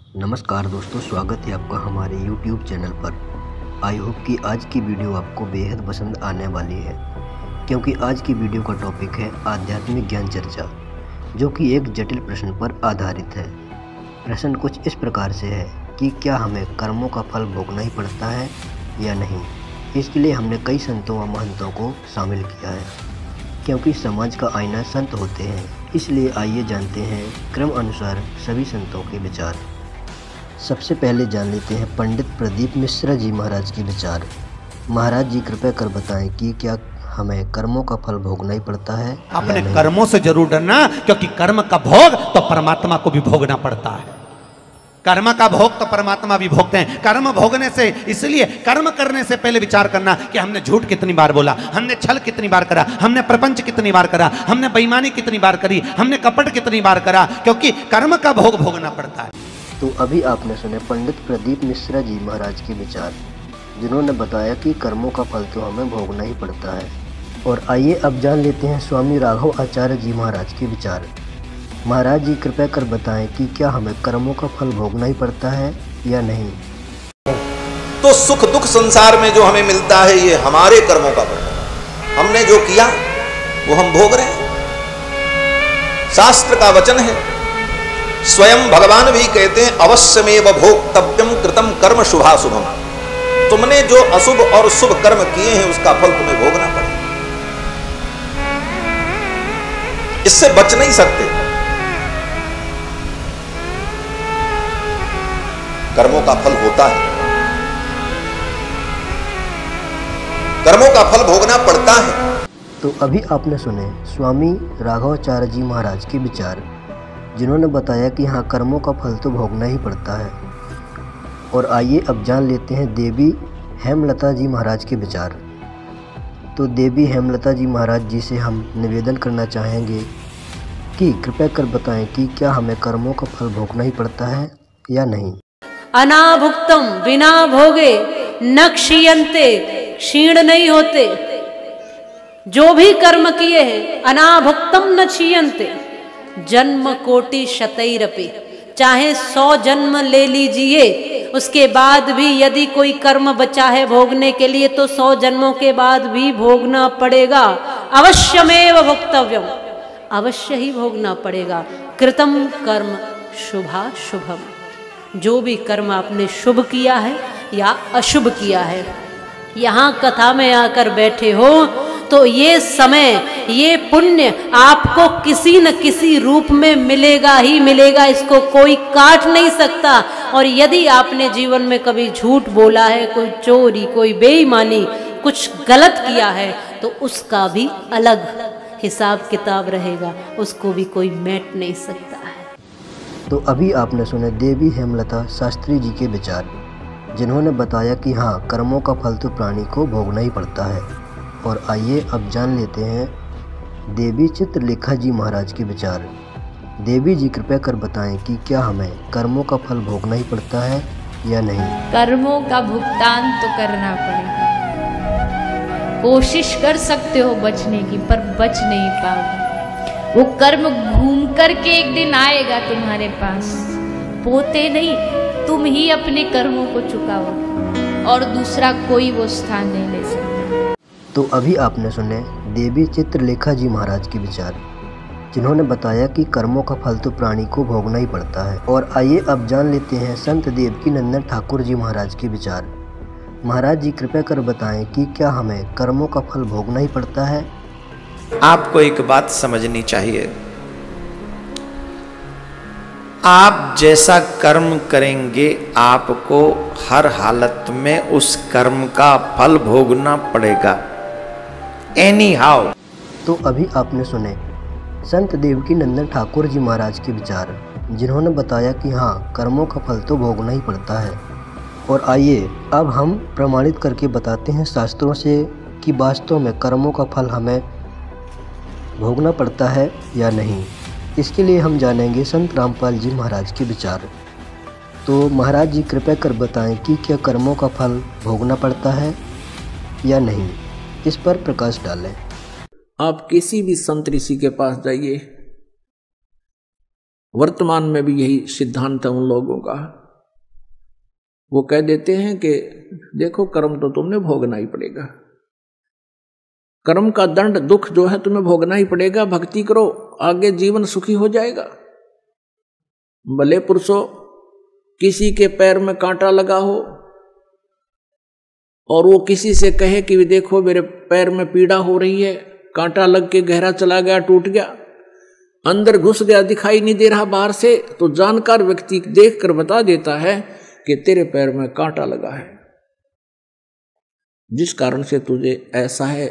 नमस्कार दोस्तों, स्वागत है आपका हमारे YouTube चैनल पर। आई होप कि आज की वीडियो आपको बेहद पसंद आने वाली है, क्योंकि आज की वीडियो का टॉपिक है आध्यात्मिक ज्ञान चर्चा, जो कि एक जटिल प्रश्न पर आधारित है। प्रश्न कुछ इस प्रकार से है कि क्या हमें कर्मों का फल भोगना ही पड़ता है या नहीं। इसके लिए हमने कई संतों व महंतों को शामिल किया है, क्योंकि समाज का आईना संत होते हैं। इसलिए आइए जानते हैं क्रम अनुसार सभी संतों के विचार। सबसे पहले जान लेते हैं पंडित प्रदीप मिश्रा जी महाराज के विचार। महाराज जी कृपया कर बताएं कि क्या हमें कर्मों का फल भोगना ही पड़ता है। अपने कर्मों से जरूर डरना, क्योंकि कर्म का भोग तो परमात्मा को भी भोगना पड़ता है। कर्म का भोग तो परमात्मा भी भोगते हैं। कर्म भोगने से, इसलिए कर्म करने से पहले विचार करना कि हमने झूठ कितनी बार बोला, हमने छल कितनी बार करा, हमने प्रपंच कितनी बार करा, हमने बेईमानी कितनी बार करी, हमने कपट कितनी बार करा, क्योंकि कर्म का भोग भोगना पड़ता है। तो अभी आपने सुने पंडित प्रदीप मिश्रा जी महाराज के विचार, जिन्होंने बताया कि कर्मों का फल तो हमें भोगना ही पड़ता है। और आइए अब जान लेते हैं स्वामी राघव आचार्य जी महाराज के विचार। महाराज जी कृपया कर बताएं कि क्या हमें कर्मों का फल भोगना ही पड़ता है या नहीं। तो सुख दुख संसार में जो हमें मिलता है, ये हमारे कर्मों का फल है। हमने जो किया वो हम भोग रहे हैं। शास्त्र का वचन है, स्वयं भगवान भी कहते हैं, अवश्यमेव भोक्तव्यम कृतम कर्म शुभाशुभम। तुमने जो अशुभ और शुभ कर्म किए हैं उसका फल तुम्हें भोगना पड़ेगा, इससे बच नहीं सकते। कर्मों का फल होता है, कर्मों का फल भोगना पड़ता है। तो अभी आपने सुने स्वामी राघवाचार्य जी महाराज के विचार, जिन्होंने बताया कि हाँ, कर्मों का फल तो भोगना ही पड़ता है। और आइए अब जान लेते हैं देवी हेमलता जी महाराज के विचार। तो देवी हेमलता जी महाराज जी से हम निवेदन करना चाहेंगे कि कृपया कर बताएं कि क्या हमें कर्मों का फल भोगना ही पड़ता है या नहीं। अनाभुक्तम बिना भोगे न क्षीयन्ते, क्षीण नहीं होते। जो भी कर्म किए हैं अनाभुक्तम न क्षीयन्ते, जन्म कोटि शतैरपि, चाहे 100 जन्म ले लीजिए, उसके बाद भी यदि कोई कर्म बचा है भोगने के लिए तो 100 जन्मों के बाद भी भोगना पड़ेगा। अवश्यमेव भोक्तव्यम, अवश्य ही भोगना पड़ेगा। कृतम कर्म शुभाशुभम, जो भी कर्म आपने शुभ किया है या अशुभ किया है, यहाँ कथा में आकर बैठे हो तो ये समय, ये पुण्य आपको किसी न किसी रूप में मिलेगा ही मिलेगा, इसको कोई काट नहीं सकता। और यदि आपने जीवन में कभी झूठ बोला है, कोई चोरी, कोई बेईमानी, कुछ गलत किया है, तो उसका भी अलग हिसाब किताब रहेगा, उसको भी कोई मेट नहीं सकता है। तो अभी आपने सुने देवी हेमलता शास्त्री जी के विचार, जिन्होंने बताया कि हाँ, कर्मों का फल तो प्राणी को भोगना ही पड़ता है। और आइए अब जान लेते हैं देवी चित्रलेखा जी महाराज के विचार। देवी जी कृपया कर बताएं कि क्या हमें कर्मों का फल भोगना ही पड़ता है या नहीं। कर्मों का भुगतान तो करना पड़ेगा। कोशिश कर सकते हो बचने की, पर बच नहीं पाओगे। वो कर्म घूम कर के एक दिन आएगा तुम्हारे पास। पोते नहीं, तुम ही अपने कर्मों को चुकाओ और दूसरा कोई वो स्थान नहीं ले सकता। तो अभी आपने सुने देवी चित्रलेखा जी महाराज के विचार, जिन्होंने बताया कि कर्मों का फल तो प्राणी को भोगना ही पड़ता है। और आइए अब जान लेते हैं संत देवकीनंदन ठाकुर जी महाराज के विचार। महाराज जी कृपया कर बताएं कि क्या हमें कर्मों का फल भोगना ही पड़ता है। आपको एक बात समझनी चाहिए, आप जैसा कर्म करेंगे आपको हर हालत में उस कर्म का फल भोगना पड़ेगा, एनी हाउ। तो अभी आपने सुने संत देवकीनंदन ठाकुर जी महाराज के विचार, जिन्होंने बताया कि हाँ, कर्मों का फल तो भोगना ही पड़ता है। और आइए अब हम प्रमाणित करके बताते हैं शास्त्रों से कि वास्तव में कर्मों का फल हमें भोगना पड़ता है या नहीं। इसके लिए हम जानेंगे संत रामपाल जी महाराज के विचार। तो महाराज जी कृपया कर बताएं कि क्या कर्मों का फल भोगना पड़ता है या नहीं, इस पर प्रकाश डालें। आप किसी भी संत ऋषि के पास जाइए, वर्तमान में भी यही सिद्धांत है उन लोगों का वो कह देते हैं कि देखो कर्म तो तुमने भोगना ही पड़ेगा, कर्म का दंड दुख जो है तुम्हें भोगना ही पड़ेगा, भक्ति करो आगे जीवन सुखी हो जाएगा। भले पुरुषों किसी के पैर में कांटा लगा हो और वो किसी से कहे कि देखो मेरे पैर में पीड़ा हो रही है, कांटा लग के गहरा चला गया, टूट गया, अंदर घुस गया, दिखाई नहीं दे रहा बाहर से, तो जानकार व्यक्ति देखकर बता देता है कि तेरे पैर में कांटा लगा है, जिस कारण से तुझे ऐसा है,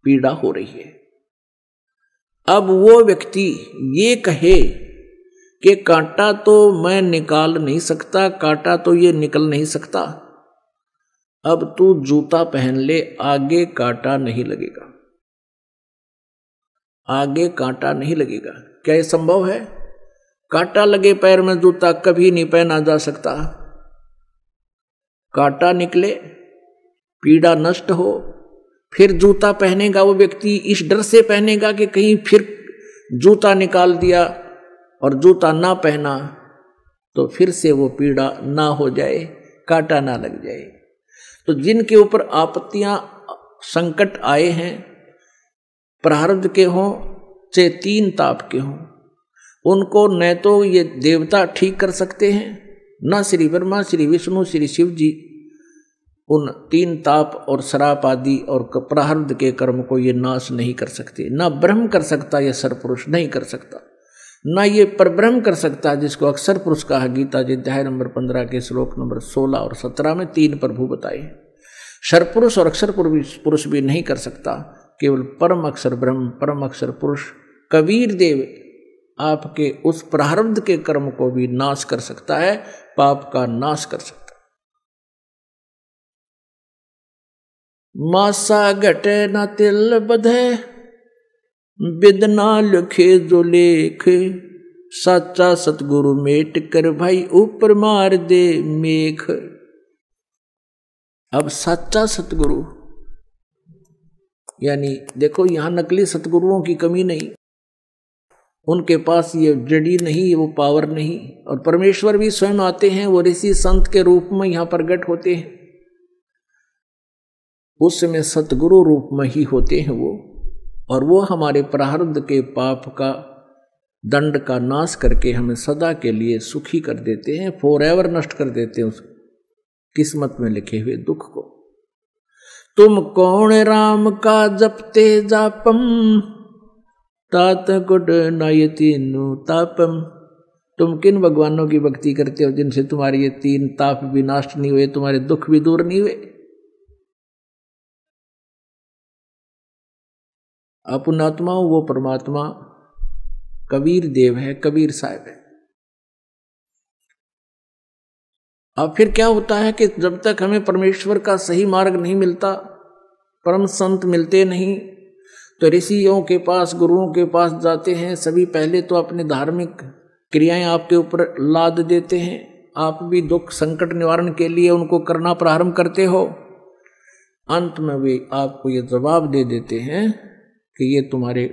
पीड़ा हो रही है। अब वो व्यक्ति ये कहे कि कांटा तो मैं निकाल नहीं सकता, कांटा तो ये निकल नहीं सकता, अब तू जूता पहन ले, आगे कांटा नहीं लगेगा, आगे कांटा नहीं लगेगा। क्या ये संभव है? कांटा लगे पैर में जूता कभी नहीं पहना जा सकता। कांटा निकले, पीड़ा नष्ट हो, फिर जूता पहनेगा वो व्यक्ति, इस डर से पहनेगा कि कहीं फिर जूता निकाल दिया और जूता ना पहना तो फिर से वो पीड़ा ना हो जाए, कांटा ना लग जाए। तो जिनके ऊपर आपत्तियां संकट आए हैं, प्रारब्ध के हों चाहे तीन ताप के हों, उनको न तो ये देवता ठीक कर सकते हैं, न श्री ब्रह्मा, श्री विष्णु, श्री शिव जी उन तीन ताप और श्राप आदि और प्रारब्ध के कर्म को ये नाश नहीं कर सकते। ना ब्रह्म कर सकता, ये सरपुरुष नहीं कर सकता, ना ये परब्रह्म कर सकता, जिसको अक्षर पुरुष कहा गीता जी अध्याय नंबर 15 के श्लोक नंबर 16 और 17 में तीन प्रभु बताए। सरपुरुष और अक्षर पुरुष भी नहीं कर सकता, केवल परम अक्षर ब्रह्म, परम अक्षर पुरुष कबीर देव आपके उस प्रारब्ध के कर्म को भी नाश कर सकता है, पाप का नाश कर सकता है। मासा घटे न तिल बधे, बिदना लिखे जो लेख, सच्चा सतगुरु मेट कर भाई ऊपर मार दे मेघ। अब सच्चा सतगुरु यानी देखो यहां नकली सतगुरुओं की कमी नहीं, उनके पास ये जड़ी नहीं, वो पावर नहीं, और परमेश्वर भी स्वयं आते हैं, वो ऋषि संत के रूप में यहां प्रकट होते हैं, उस समय सतगुरु रूप में ही होते हैं वो, और वो हमारे प्रारब्ध के पाप का दंड का नाश करके हमें सदा के लिए सुखी कर देते हैं, फॉरएवर नष्ट कर देते हैं उस किस्मत में लिखे हुए दुख को। तुम कौन राम का जपते जापम, तात गुड नायति नु तापम। तुम किन भगवानों की भक्ति करते हो जिनसे तुम्हारे ये तीन ताप भी नष्ट नहीं हुए, तुम्हारे दुख भी दूर नहीं हुए। अपुणात्मा वो परमात्मा कबीर देव है, कबीर साहब है। अब फिर क्या होता है कि जब तक हमें परमेश्वर का सही मार्ग नहीं मिलता, परम संत मिलते नहीं, तो ऋषियों के पास, गुरुओं के पास जाते हैं। सभी पहले तो अपने धार्मिक क्रियाएं आपके ऊपर लाद देते हैं, आप भी दुख संकट निवारण के लिए उनको करना प्रारंभ करते हो। अंत में वे आपको ये जवाब दे देते हैं कि ये तुम्हारे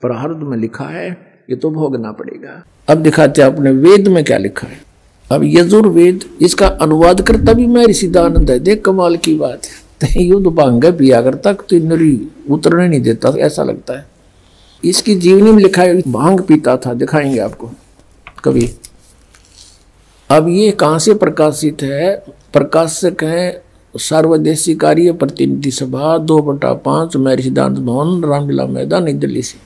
प्रारब्ध में लिखा है, ये तो भोगना पड़ेगा। अब दिखाते हैं अपने वेद में क्या लिखा है। अब यजुर्वेद, इसका अनुवाद करता भी मैं ऋषिदानंद है। देख कमाल की बात है, युद्ध भांग पिया करता तो नरी उतरने नहीं देता, ऐसा लगता है। इसकी जीवनी में लिखा है भांग पीता था, दिखाएंगे आपको कभी। अब ये कहाँ से प्रकाशित है? प्रकाशक है सर्वदेशी कार्य प्रतिनिधि सभा 2/5 महर्षि दानंद भवन, रामलीला मैदान, नई दिल्ली से।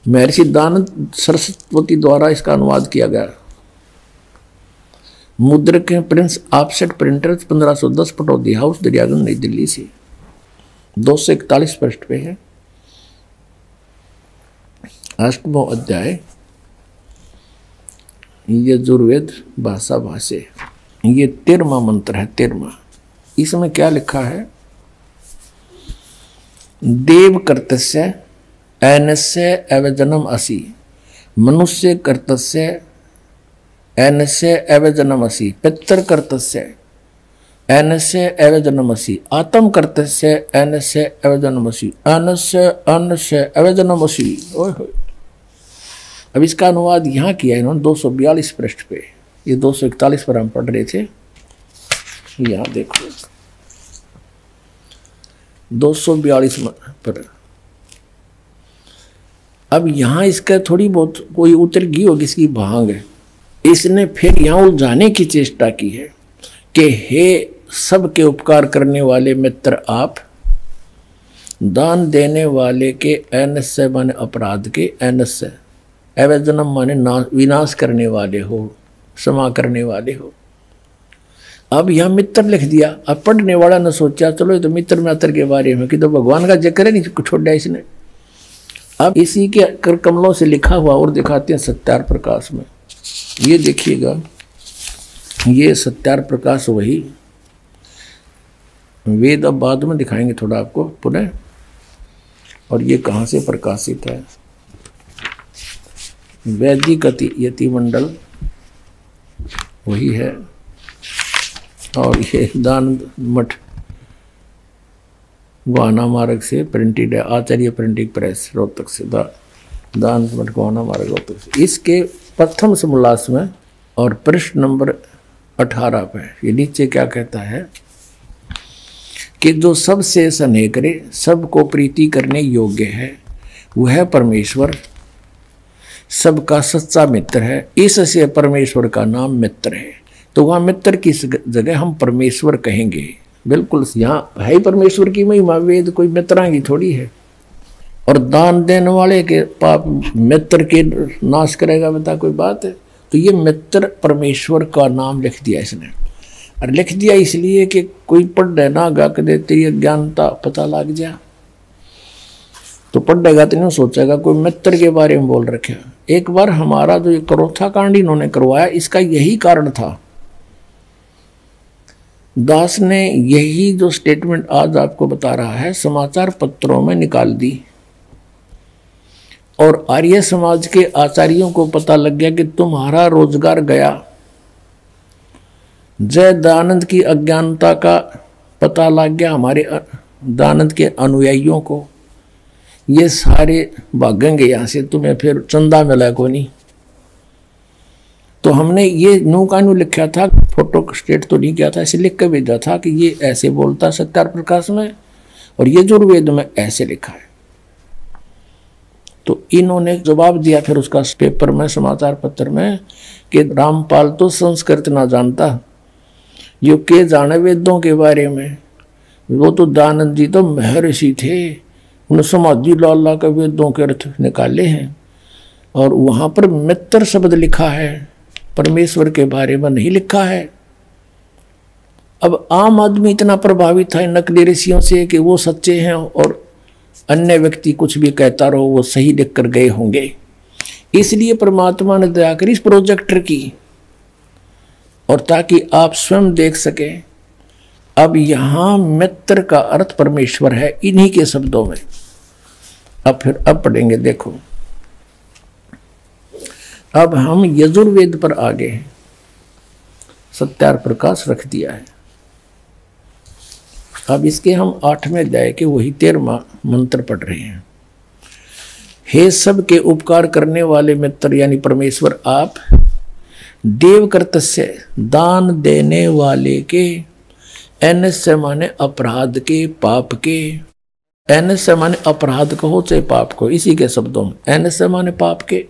महर्षि दानंद सरस्वती द्वारा इसका अनुवाद किया गया। मुद्रक है Prince offset printers, 1510, Pataudi house, Daryaganj, नई दिल्ली से। 241 पृष्ठ पे है। 8वां अध्याय यजुर्वेद भाषा भाष्य। ये 13वां मंत्र है, 13वां। इसमें क्या लिखा है? देव कर्तस्य ऐनस्य एव जन्म असि, मनुष्य कर्तस्य ऐनस्य एव जन्म असि, पितर कर्तस्य ऐनस्य एव जन्म असि, आत्म कर्तस्य ऐनस्य एव जन्म असि, अन्नस्य अन्नस्य एव जन्म असि। अब इसका अनुवाद यहाँ किया है इन्होंने 242 पृष्ठ पे। ये 241 पर हम पढ़ रहे थे, यहाँ देखो 242 पर। अब यहाँ इसका थोड़ी बहुत कोई उतर गई होगी इसकी भांग है। इसने फिर यहाँ उलझाने की चेष्टा की है कि हे सबके उपकार करने वाले मित्र आप, दान देने वाले के एनस से माने अपराध के, एनस से अवजनम माने विनाश करने वाले हो, क्षमा करने वाले हो। अब यह मित्र लिख दिया। अब पढ़ने वाला ने सोचा चलो ये तो मित्र मित्र के बारे में कि तो भगवान का जिक्र है नहीं छोड़ा इसने। अब इसी के कर कमलों से लिखा हुआ और दिखाते हैं सत्यार प्रकाश में। ये देखिएगा, ये सत्यार प्रकाश वही वेद, अब बाद में दिखाएंगे थोड़ा आपको पुनः। और ये कहाँ से प्रकाशित है? वैदिक यति मंडल वही है। और ये दान मठ गोहाना मार्ग से प्रिंटेड है, आचार्य प्रिंटिंग प्रेस रोहतक से, दान मठ गोहाना मार्ग रोहतक से। इसके प्रथम समोल्लास में और पृष्ठ नंबर 18 पे ये नीचे क्या कहता है कि जो सबसे स्नेह करे, सबको प्रीति करने योग्य है, वह परमेश्वर सबका सच्चा मित्र है। इससे परमेश्वर का नाम मित्र है। तो वहाँ मित्र की जगह हम परमेश्वर कहेंगे। बिल्कुल यहाँ है ही परमेश्वर की महिमा, वेद कोई मित्रा की थोड़ी है। और दान देने वाले के पाप मित्र के नाश करेगा, बता कोई बात है? तो ये मित्र परमेश्वर का नाम लिख दिया इसने। और लिख दिया इसलिए कि कोई पढ़ ना गा के देते ये ज्ञानता पता लग जा, तो पढ़ेगा तो नहीं सोचेगा कोई मित्र के बारे में बोल रखे। एक बार हमारा जो ये करोथा कांड इन्होंने करवाया, इसका यही कारण था। दास ने यही जो स्टेटमेंट आज आपको बता रहा है समाचार पत्रों में निकाल दी, और आर्य समाज के आचार्यों को पता लग गया कि तुम्हारा रोजगार गया। जय दयानंद की अज्ञानता का पता लग गया हमारे दयानंद के अनुयायियों को, ये सारे भागेंगे यहाँ से, तुम्हें फिर चंदा मिला को नहीं। तो हमने ये न्यू का न्यू लिखा था, फोटो स्टेट तो नहीं किया था, ऐसे लिख कर भेजा था कि ये ऐसे बोलता सत्यार प्रकाश में, और ये जुर्वेद में ऐसे लिखा है। तो इन्होंने जवाब दिया फिर उसका पेपर में, समाचार पत्र में, कि रामपाल तो संस्कृत ना जानता, यो के जाने वेदों के बारे में। वो तो दयानंद जी तो महर्षि थे, उन्होंने समाधि लाला के वेदों के अर्थ निकाले हैं, और वहाँ पर मित्र शब्द लिखा है, परमेश्वर के बारे में नहीं लिखा है। अब आम आदमी इतना प्रभावित था इन नकली ऋषियों से कि वो सच्चे हैं, और अन्य व्यक्ति कुछ भी कहता रहो वो सही लिख कर गए होंगे। इसलिए परमात्मा ने दया करी इस प्रोजेक्टर की, और ताकि आप स्वयं देख सके। अब यहां मित्र का अर्थ परमेश्वर है इन्हीं के शब्दों में। अब पढ़ेंगे, देखो अब हम यजुर्वेद पर आ गए हैं। सत्यार प्रकाश रख दिया है। अब इसके हम 8वें अध्याय के वही 13वां मंत्र पढ़ रहे हैं। हे सबके उपकार करने वाले मित्र यानी परमेश्वर आप, देवकर्तस्य दान देने वाले के, एनस्य माने अपराध के, पाप के, एनस्य माने अपराध कहो चाहे पाप को, इसी के शब्दों में एनस्य माने पाप के,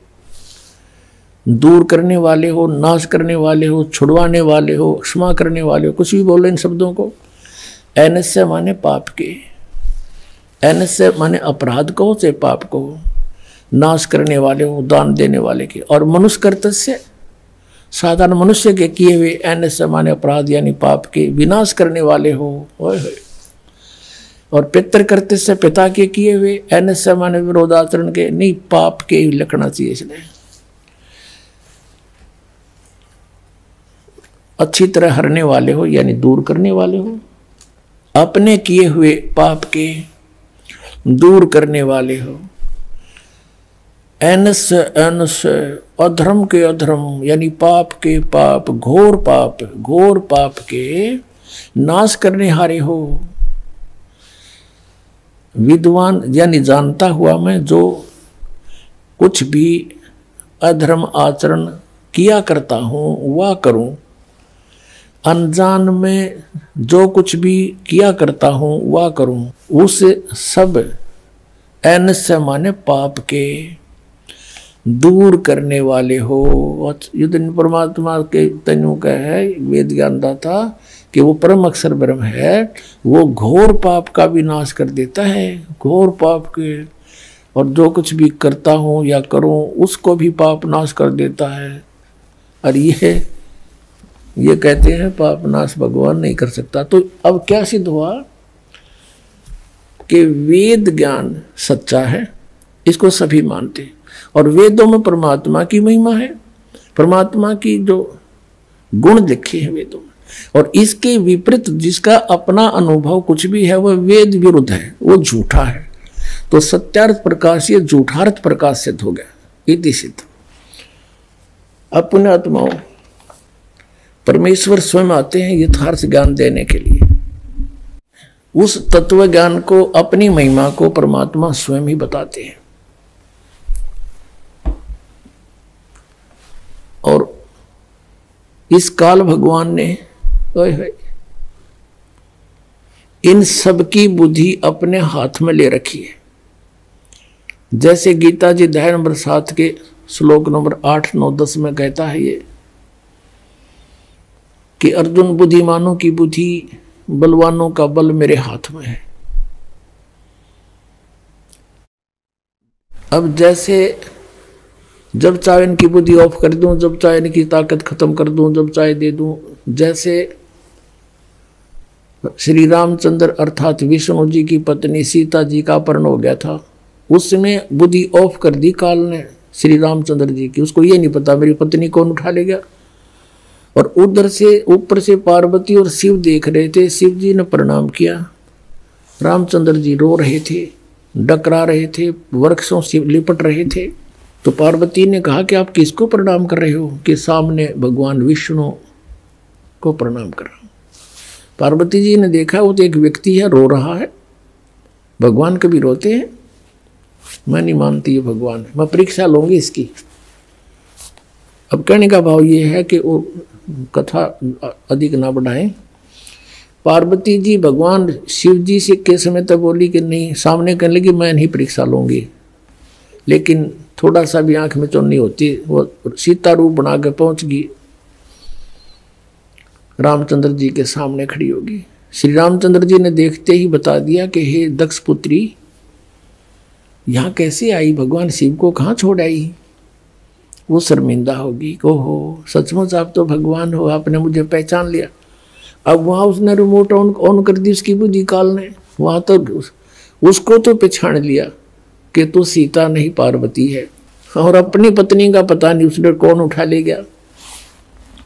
दूर करने वाले हो, नाश करने वाले हो, छुड़वाने वाले हो, क्षमा करने वाले हो, कुछ भी बोलो इन शब्दों को। एनस्य माने पाप के, एनस्य माने अपराध कहो चाहे पाप कहो, नाश करने वाले हो, दान देने वाले के, और मनुष्य कर्तस्य साधारण मनुष्य के किए हुए, एनस्य माने अपराध यानी पाप के विनाश करने वाले हो। और पितृ कर्तस्य पिता के किए हुए, एनस्य माने विरोधाचरण के, नहीं पाप के लिखना चाहिए इसलिए। अच्छी तरह हरने वाले हो यानी दूर करने वाले हो, अपने किए हुए पाप के दूर करने वाले हो। एनस एनस अधर्म के अधर्म यानी पाप के पाप, घोर पाप के नाश करने हारे हो। विद्वान यानी जानता हुआ मैं जो कुछ भी अधर्म आचरण किया करता हूँ वह करूँ, अनजान में जो कुछ भी किया करता हूँ वह करूँ, उस सब ऐनस्य माने पाप के दूर करने वाले हो। युद्ध परमात्मा के तनु का है वेद ज्ञान दाता कि वो परम अक्षर ब्रह्म है, वो घोर पाप का भी नाश कर देता है, घोर पाप के, और जो कुछ भी करता हूँ या करूँ उसको भी पाप नाश कर देता है। और ये कहते हैं पाप नाश भगवान नहीं कर सकता। तो अब क्या सिद्ध हुआ कि वेद ज्ञान सच्चा है, इसको सभी मानते हैं, और वेदों में परमात्मा की महिमा है, परमात्मा की जो गुण लिखे हैं वेदों में, और इसके विपरीत जिसका अपना अनुभव कुछ भी है वह वेद विरुद्ध है, वो झूठा है। तो सत्यार्थ प्रकाश ये झूठार्थ प्रकाश सिद्ध हो गया, इति सिद्ध। अब पुण्यात्माओं, परमेश्वर स्वयं आते हैं यथार्थ ज्ञान देने के लिए। उस तत्व ज्ञान को, अपनी महिमा को परमात्मा स्वयं ही बताते हैं। और इस काल भगवान ने इन सब की बुद्धि अपने हाथ में ले रखी है। जैसे गीता जी अध्याय नंबर 7 के श्लोक नंबर 8, 9, 10 में कहता है ये कि अर्जुन बुद्धिमानों की बुद्धि, बलवानों का बल मेरे हाथ में है। अब जैसे जब चाहे इनकी बुद्धि ऑफ कर दूं, जब चाहे इनकी ताकत खत्म कर दूं, जब चाहे दे दूं, जैसे श्री रामचंद्र अर्थात विष्णु जी की पत्नी सीता जी का अपहरण हो गया था, उसमें बुद्धि ऑफ कर दी काल ने श्री रामचंद्र जी की। उसको ये नहीं पता मेरी पत्नी कौन उठा ले गया। और उधर से ऊपर से पार्वती और शिव देख रहे थे। शिव जी ने प्रणाम किया, रामचंद्र जी रो रहे थे, डकरा रहे थे, वृक्षों से लिपट रहे थे। तो पार्वती ने कहा कि आप किसको प्रणाम कर रहे हो? कि सामने भगवान विष्णु को प्रणाम कर रहा हूं। पार्वती जी ने देखा वो तो एक व्यक्ति है, रो रहा है। भगवान कभी रोते हैं? मैं नहीं मानती ये भगवान है, मैं परीक्षा लूंगी इसकी। अब कहने का भाव ये है कि वो कथा अधिक ना बढ़ाएं। पार्वती जी भगवान शिव जी से के समय तक बोली कि नहीं, सामने कहने लगी मैं नहीं परीक्षा लूंगी, लेकिन थोड़ा सा भी आंख में चुन्नी होती, वो सीता रूप बना के पहुंच गई, रामचंद्र जी के सामने खड़ी होगी। श्री रामचंद्र जी ने देखते ही बता दिया कि हे दक्ष पुत्री, यहाँ कैसे आई? भगवान शिव को कहाँ छोड़ आई? वो शर्मिंदा होगी, ओहो सचमुच आप तो भगवान हो, आपने मुझे पहचान लिया। अब वहाँ उसने रिमोट ऑन कर दी उसकी बुद्धि काल ने, वहाँ तो उसको तो पहचान लिया कि तू सीता नहीं पार्वती है, और अपनी पत्नी का पता नहीं उसने कौन उठा ले गया।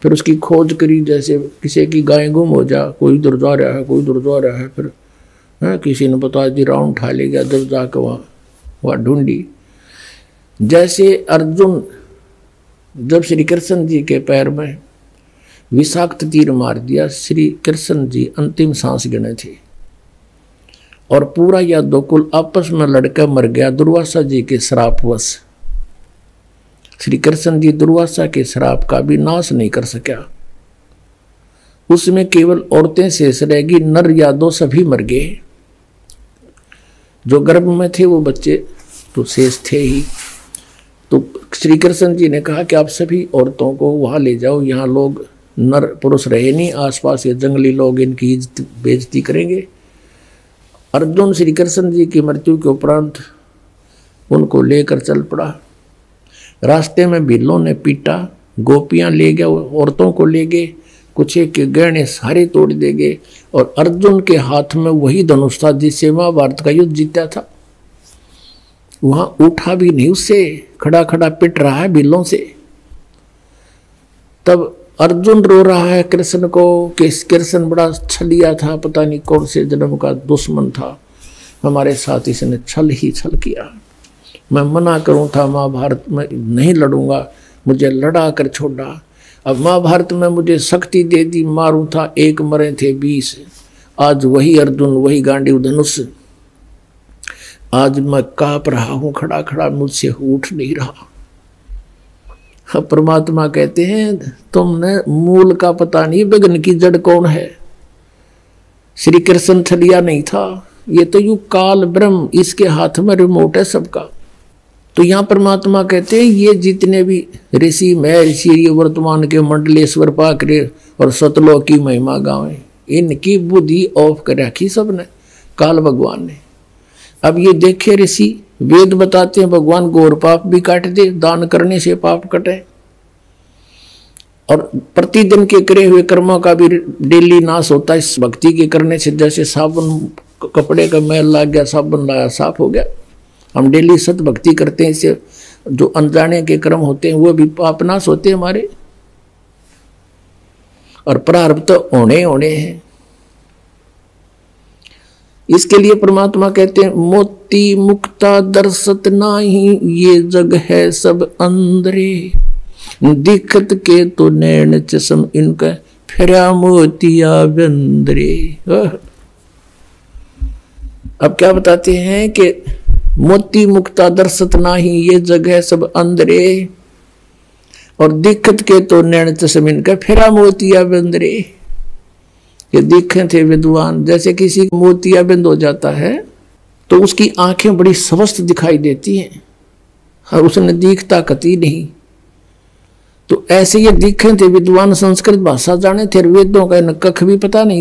फिर उसकी खोज करी, जैसे किसी की गाय गुम हो जा, कोई उधर जा रहा है, कोई उधर जा रहा है, फिर किसी ने बता दी राउंड उठा ले गया, जब जाकर वहाँ ढूंढी। जैसे अर्जुन जब श्री कृष्ण जी के पैर में विषाक्त तीर मार दिया, श्री कृष्ण जी अंतिम सांस गिने थे और पूरा यादवकुल आपस में लड़कर मर गया दुर्वासा जी के श्रापवश। श्री कृष्ण जी दुर्वासा के श्राप का भी नाश नहीं कर सका। उसमें केवल औरतें शेष रहेगी, नर यादव सभी मर गए। जो गर्भ में थे वो बच्चे तो शेष थे ही। तो श्री कृष्ण जी ने कहा कि आप सभी औरतों को वहाँ ले जाओ, यहाँ लोग नर पुरुष रहे नहीं, आसपास ये जंगली लोग इनकी बेइज्जती करेंगे। अर्जुन श्री कृष्ण जी की मृत्यु के उपरांत उनको लेकर चल पड़ा। रास्ते में बिल्लों ने पीटा, गोपियाँ ले गए, औरतों को ले गए, कुछ के गहने सारे तोड़ दे गए। और अर्जुन के हाथ में वही धनुष था जिससे महाभारत का युद्ध जीता था। वहां उठा भी नहीं, उससे खड़ा खड़ा पिट रहा है बिल्लों से। तब अर्जुन रो रहा है कृष्ण को कि कृष्ण बड़ा छलिया था, पता नहीं कौन से जन्म का दुश्मन था, हमारे साथ इसने छल ही छल किया। मैं मना करूं था महाभारत में नहीं लड़ूंगा, मुझे लड़ा कर छोड़ा। अब महाभारत में मुझे शक्ति दे दी, मारूं था 1 मरे थे 20। आज वही अर्जुन, वही गांडीव धनुष, आज मैं कांप रहा हूं खड़ा खड़ा, मुझसे उठ नहीं रहा। परमात्मा कहते हैं तुमने मूल का पता नहीं, विघ्न की जड़ कौन है। श्री कृष्ण छलिया नहीं था, ये तो यू काल ब्रह्म, इसके हाथ में रिमोट है सबका। तो यहाँ परमात्मा कहते हैं ये जितने भी ऋषि महर्षि, ये वर्तमान के मंडलेश्वर पाकरे और सतलोक की महिमा गावे, इनकी बुद्धि ऑफ कर रखी सबने, काल भगवान ने। अब ये देखे ऋषि वेद बताते हैं भगवान गौर पाप भी काट दे, दान करने से पाप कटे, और प्रतिदिन के करे हुए कर्मों का भी डेली नाश होता है इस भक्ति के करने से। जैसे साबुन कपड़े का मैल लग गया, साबुन लाया साफ हो गया। हम डेली सत भक्ति करते हैं, इससे जो अनजाने के कर्म होते हैं वो भी पाप नाश होते हैं हमारे, और प्रारब्ध तो होने हैं। इसके लिए परमात्मा कहते हैं मोती मुक्ता दर्शत नाही, ये जग है सब अंदरे, दिखत के तो नैन चश्म इनका, फिरा मोतिया बंदरे। अब क्या बताते हैं कि मोती मुक्ता दर्शत नाही, ये जग है सब अंदरे, और दिखत के तो नैन चश्म इनका, फिरा मोतिया बंदरे। ये दिखे थे विद्वान, जैसे किसी मोतियाबिंद हो जाता है तो उसकी आंखें बड़ी स्वस्थ दिखाई देती हैं और उसने दिखता कती नहीं। तो ऐसे ये दिखे थे विद्वान, संस्कृत भाषा जाने थे, वेदों का कख भी पता नहीं।